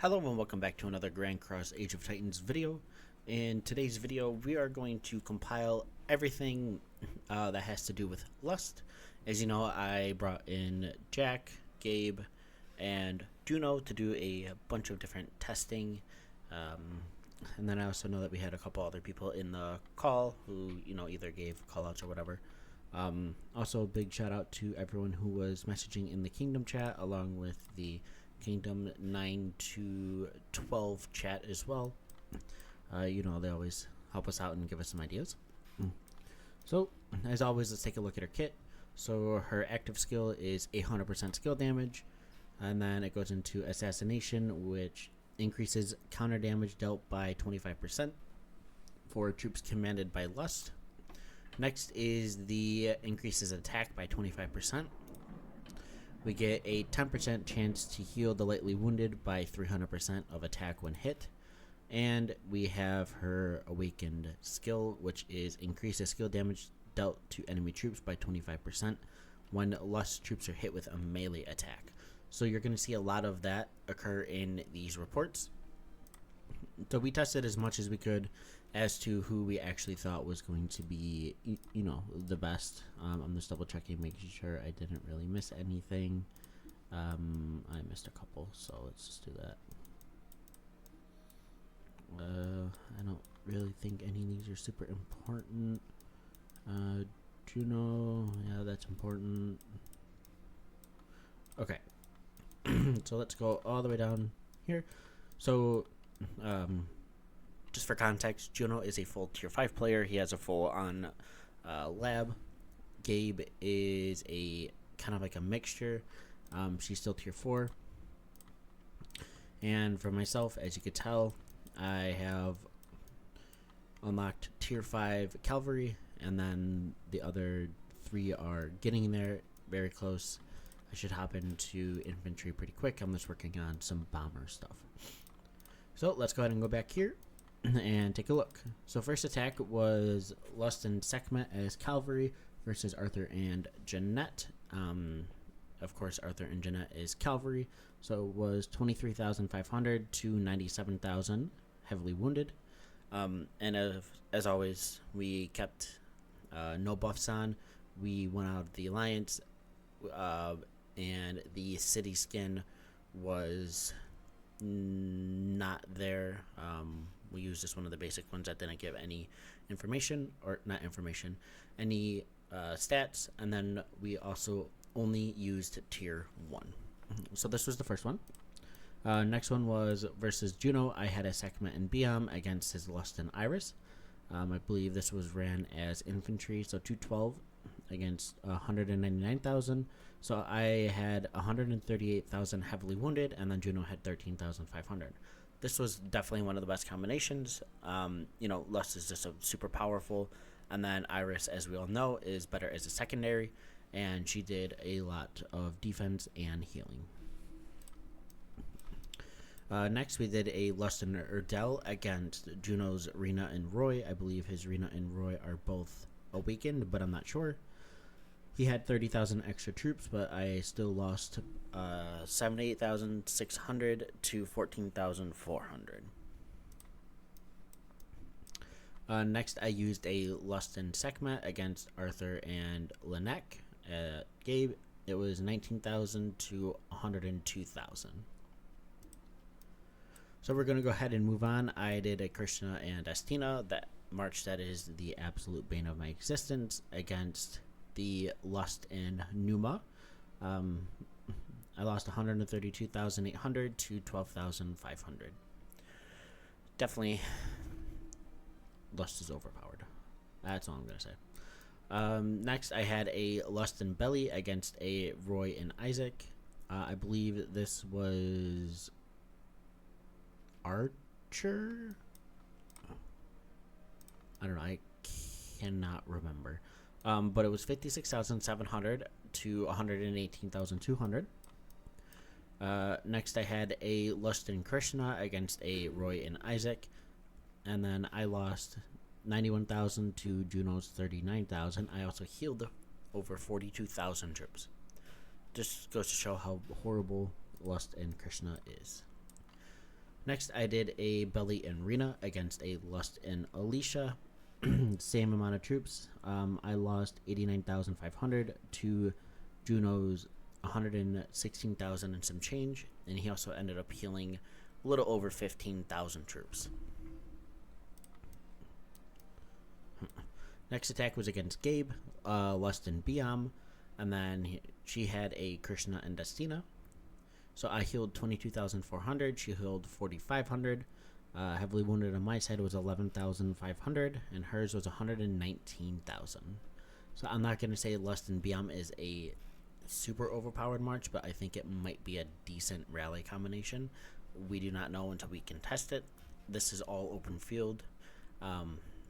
Hello and welcome back to another Grand Cross Age of Titans video. In today's video, we are going to compile everything that has to do with Lust. As you know, I brought in Jack, Gabe, and Juno to do a bunch of different testing. And then I also know that we had a couple other people in the call who, either gave callouts or whatever. Also, a big shout out to everyone who was messaging in the Kingdom chat along with the Kingdom 9 to 12 chat as well. They always help us out and give us some ideas. So, as always, let's take a look at her kit. So, her active skill is 100% skill damage, and then it goes into Assassination, which increases counter damage dealt by 25% for troops commanded by Lust. Next is the increases attack by 25%. We get a 10% chance to heal the lightly wounded by 300% of attack when hit. And we have her awakened skill, which is increases skill damage dealt to enemy troops by 25% when Lust troops are hit with a melee attack. So you're going to see a lot of that occur in these reports. So we tested as much as we could as to who we actually thought was going to be, the best. I'm just double checking, making sure I didn't really miss anything. I missed a couple, so let's just do that. I don't really think any of these are super important. Juno, yeah, that's important. Okay. So let's go all the way down here. So, just for context, Juno is a full tier 5 player. He has a full on lab. Gabe is a kind of like a mixture. She's still tier 4. And for myself, as you could tell, I have unlocked tier 5 cavalry, and then the other 3 are getting there, very close. I should hop into infantry pretty quick. I'm just working on some bomber stuff. So let's go ahead and go back here and take a look. So first attack was Lust and Sekhmet as cavalry versus Arthur and Jeanette. Of course, Arthur and Jeanette is cavalry, so it was 23,500 to 97,000 heavily wounded. And as always, we kept no buffs on. We went out of the alliance, and the city skin was not there. We used just one of the basic ones that didn't give any information, or not information, any stats, and then we also only used tier 1. So this was the first one. Next one was versus Juno. I had a Sekhmet and Biam against his Lust and Iris. I believe this was ran as infantry, so 212 against 199,000. So I had 138,000 heavily wounded, and then Juno had 13,500. This was definitely one of the best combinations. Lust is just super powerful, and then Iris, as we all know, is better as a secondary, and she did a lot of defense and healing. Next, we did a Lust and Erdell against Juno's Rena and Roy. I believe his Rena and Roy are both awakened, but I'm not sure. He had 30,000 extra troops, but I still lost 78,600 to 14,400. Next, I used a Lust and Sekhmet against Arthur and Lanek. Gabe, it was 19,000 to 102,000. So we're going to go ahead and move on. I did a Krishna and Estina. That March, that is the absolute bane of my existence, against the Lust and Numa. I lost 132,800 to 12,500. Definitely, Lust is overpowered. That's all I'm going to say. Next, I had a Lust and Belly against a Roy and Isaac. I believe this was Archer? I don't know. I cannot remember. But it was 56,700 to 118,200. Next, I had a Lust and Krishna against a Roy and Isaac. And then I lost 91,000 to Juno's 39,000. I also healed over 42,000 troops. Just goes to show how horrible Lust and Krishna is. Next, I did a Belly and Rena against a Lust and Alicia. Same amount of troops. I lost 89,500 to Juno's 116,000 and some change, and he also ended up healing a little over 15,000 troops. Next attack was against Gabe, Lust and Biam, and then she had a Krishna and Destina. So I healed 22,400. She healed 4,500. Heavily wounded on my side was 11,500, and hers was 119,000. So I'm not going to say Lust and Biam is a super overpowered march, but I think it might be a decent rally combination. We do not know until we can test it. This is all open field.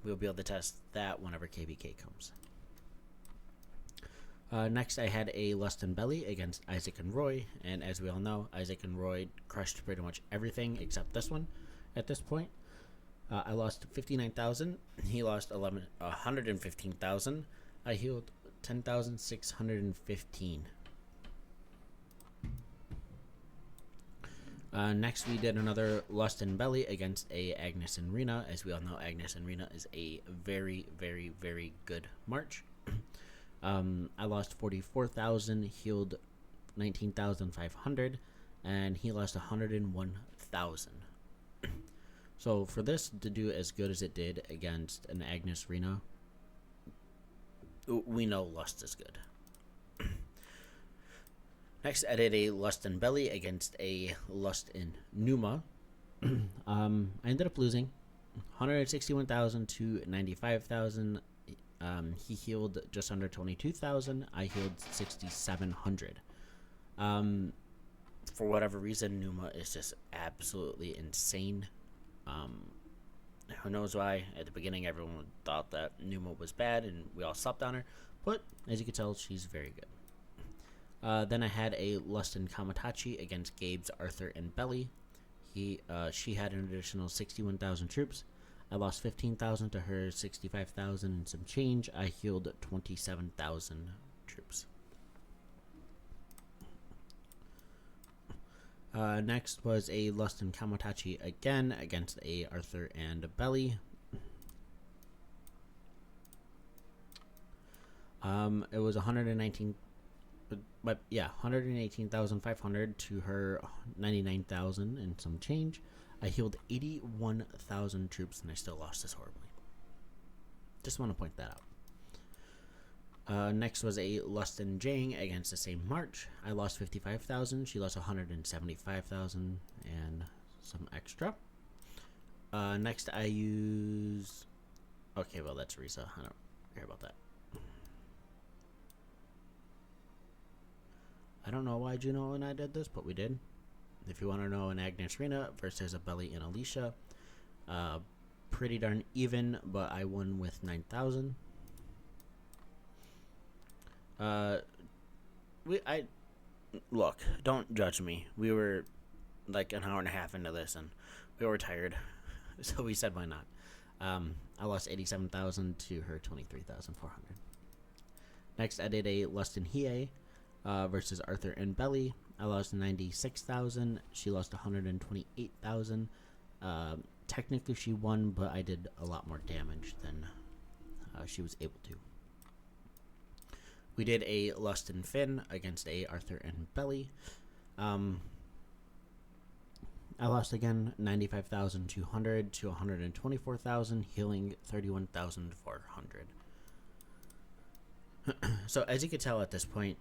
We'll be able to test that whenever KBK comes. Next, I had a Lust and Belly against Isaac and Roy, and as we all know, Isaac and Roy crushed pretty much everything except this one at this point. I lost 59,000. He lost 115,000. I healed 10,615. Next, we did another Lust and Belly against a Agnes and Rena. As we all know, Agnes and Rena is a very, very, very good march. I lost 44,000, healed 19,500, and he lost 101,000. So for this to do as good as it did against an Agnes Rena, we know Lust is good. Next, I did a Lust and Belly against a Lust and Numa. I ended up losing 161,000 to 95,000. He healed just under 22,000. I healed 6,700. For whatever reason, Numa is just absolutely insane. Who knows why? At the beginning, everyone thought that Numa was bad, and we all slept on her. But as you can tell, she's very good. Then I had a Lust and Kamatachi against Gabe's Arthur and Belly. She had an additional 61,000 troops. I lost 15,000 to her 65,000 and some change. I healed 27,000 troops. Next was a Lust and Kamatachi again against a Arthur and a Belly. It was 118,500 to her 99,000 and some change. I healed 81,000 troops, and I still lost this horribly. Just want to point that out. Next was a Lust and Jang against the same march. I lost 55,000. She lost 175,000 and some extra. Next, I use... Okay, well, that's Risa. I don't care about that. I don't know why Juno and I did this, but we did. If you want to know, an Agnes Rena versus a Belly and Alicia. Pretty darn even, but I won with 9,000. Look, don't judge me. We were like an hour and a half into this, and we were tired, so we said why not. I lost 87,000 to her 23,400. Next, I did a Lust and Hiei versus Arthur and Belly. I lost 96,000. She lost 128,000. Technically, she won, but I did a lot more damage than she was able to. We did a Lust and Finn against a Arthur and Belly. I lost again 95,200 to 124,000, healing 31,400. So as you can tell at this point,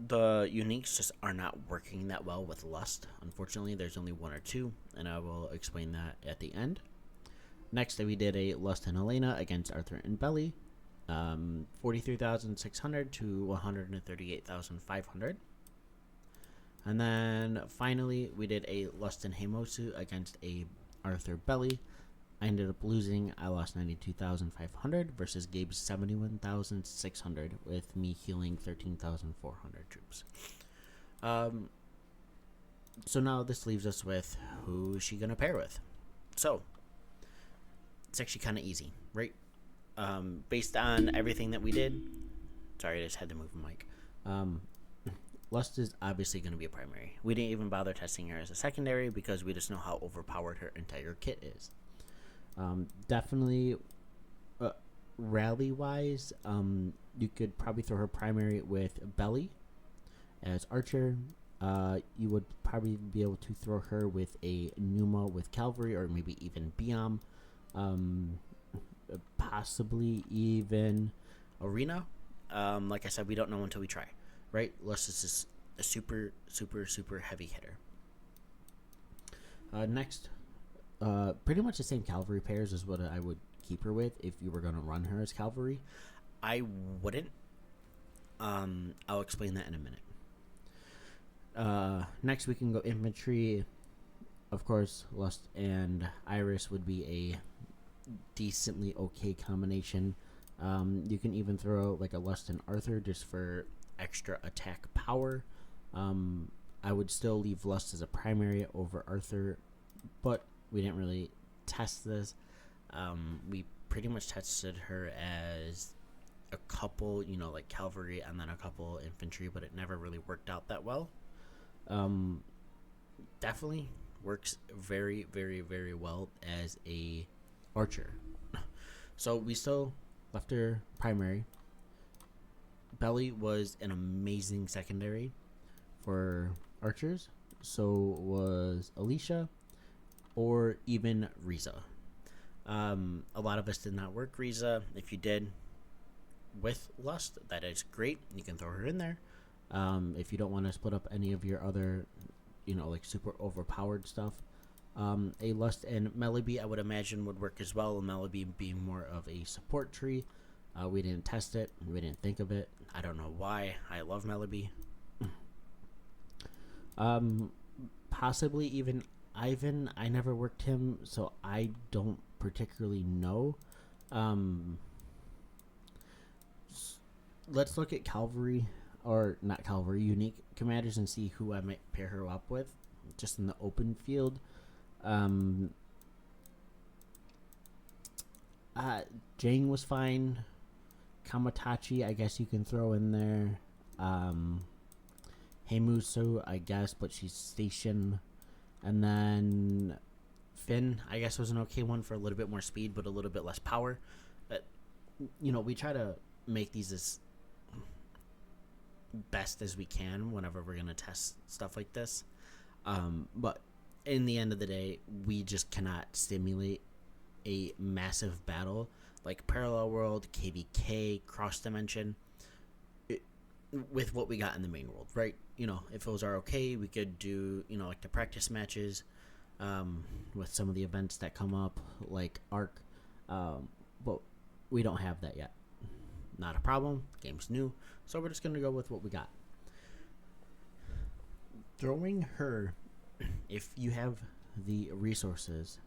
the uniques just are not working that well with Lust. Unfortunately, there's only one or two, and I will explain that at the end. Next, we did a Lust and Elena against Arthur and Belly. 43,600 to 138,500. And then finally, we did a Lust and Heimosu against a Arthur Belly. I ended up losing. I lost 92,500 versus Gabe's 71,600, with me healing 13,400 troops. So now this leaves us with who is she going to pair with. So it's actually kind of easy, right? Based on everything that we did. Sorry, I just had to move the mic. Lust is obviously going to be a primary. We didn't even bother testing her as a secondary because we just know how overpowered her entire kit is. Definitely, rally wise, you could probably throw her primary with Belly as Archer. You would probably be able to throw her with a Numa with Cavalry, or maybe even Biom. Possibly even Arena. Like I said, we don't know until we try, right? Lust is just a super, super, super heavy hitter. Next, pretty much the same Cavalry pairs is what I would keep her with if you were going to run her as Cavalry. I wouldn't. I'll explain that in a minute. Next, we can go Infantry. Of course, Lust and Iris would be a decently okay combination. You can even throw like a Lust and Arthur just for extra attack power. I would still leave Lust as a primary over Arthur, but we didn't really test this. We pretty much tested her as a couple, like Cavalry and then a couple Infantry, but it never really worked out that well. Definitely works very, very, very well as a Archer. So we still left her primary. Belly was an amazing secondary for Archers. So was Alicia or even Riza. A lot of us did not work Riza. If you did with Lust, that is great. You can throw her in there. If you don't want to split up any of your other, like super overpowered stuff, a Lust and Melody, I would imagine, would work as well. Melody being more of a support tree. We didn't test it. We didn't think of it. I don't know why. I love Melody. Possibly even Ivan. I never worked him, so I don't particularly know. Let's look at Cavalry, or not Cavalry, unique commanders, and see who I might pair her up with, just in the open field. Jang was fine. Kamatachi, I guess you can throw in there. Heimusu, I guess, but she's station. And then Finn, I guess, was an okay one for a little bit more speed, but a little bit less power. But, we try to make these as best as we can whenever we're going to test stuff like this. But in the end of the day, we just cannot simulate a massive battle like Parallel World, KVK, Cross Dimension with what we got in the main world, right? If those are okay, we could do, like the practice matches with some of the events that come up, like Arc. But we don't have that yet. Not a problem. Game's new. So we're just going to go with what we got. Throwing her, if you have the resources,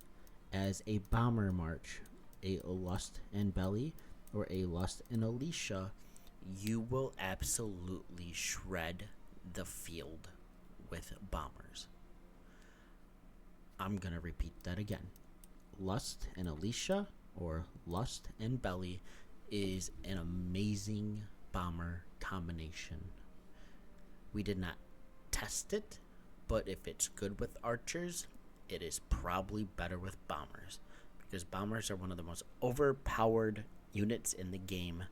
as a Bomber March, a Lust and Belly, or a Lust and Alicia, you will absolutely shred the field with bombers. I'm going to repeat that again. Lust and Alicia, or Lust and Belly, is an amazing bomber combination. We did not test it, but if it's good with Archers, it is probably better with bombers, because bombers are one of the most overpowered units in the game,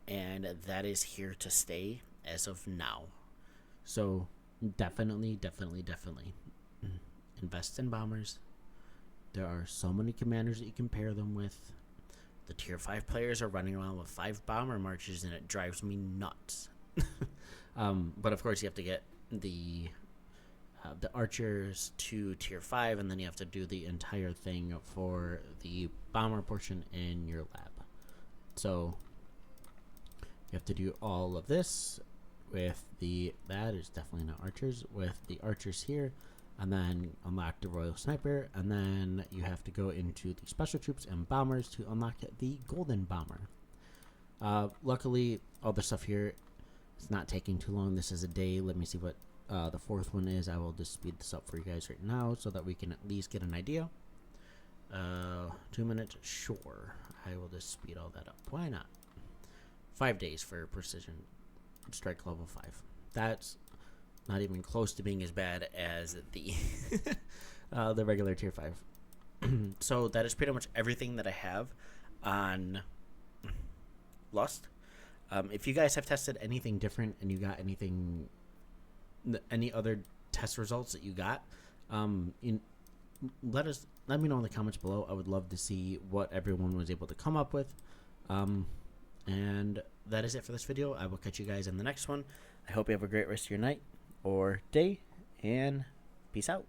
and that is here to stay as of now. So definitely invest in bombers. There are so many commanders that you can pair them with. The tier 5 players are running around with 5 bomber marches, and it drives me nuts. But of course you have to get the archers to tier 5, and then you have to do the entire thing for the bomber portion in your lab. So you have to do all of this with that is definitely not archers, with the archers here, and then unlock the Royal Sniper, and then you have to go into the Special Troops and Bombers to unlock the Golden Bomber. Luckily, all the stuff here is not taking too long. This is a day. Let me see what the fourth one is. I will just speed this up for you guys right now so that we can at least get an idea. 2 minutes? Sure. I will just speed all that up. Why not? 5 days for precision. strike level 5. That's not even close to being as bad as the regular tier 5. So that is pretty much everything that I have on Lust. If you guys have tested anything different and you got any other test results that you got, let me know in the comments below. I would love to see what everyone was able to come up with. And that is it for this video. I will catch you guys in the next one. I hope you have a great rest of your night or day, and peace out.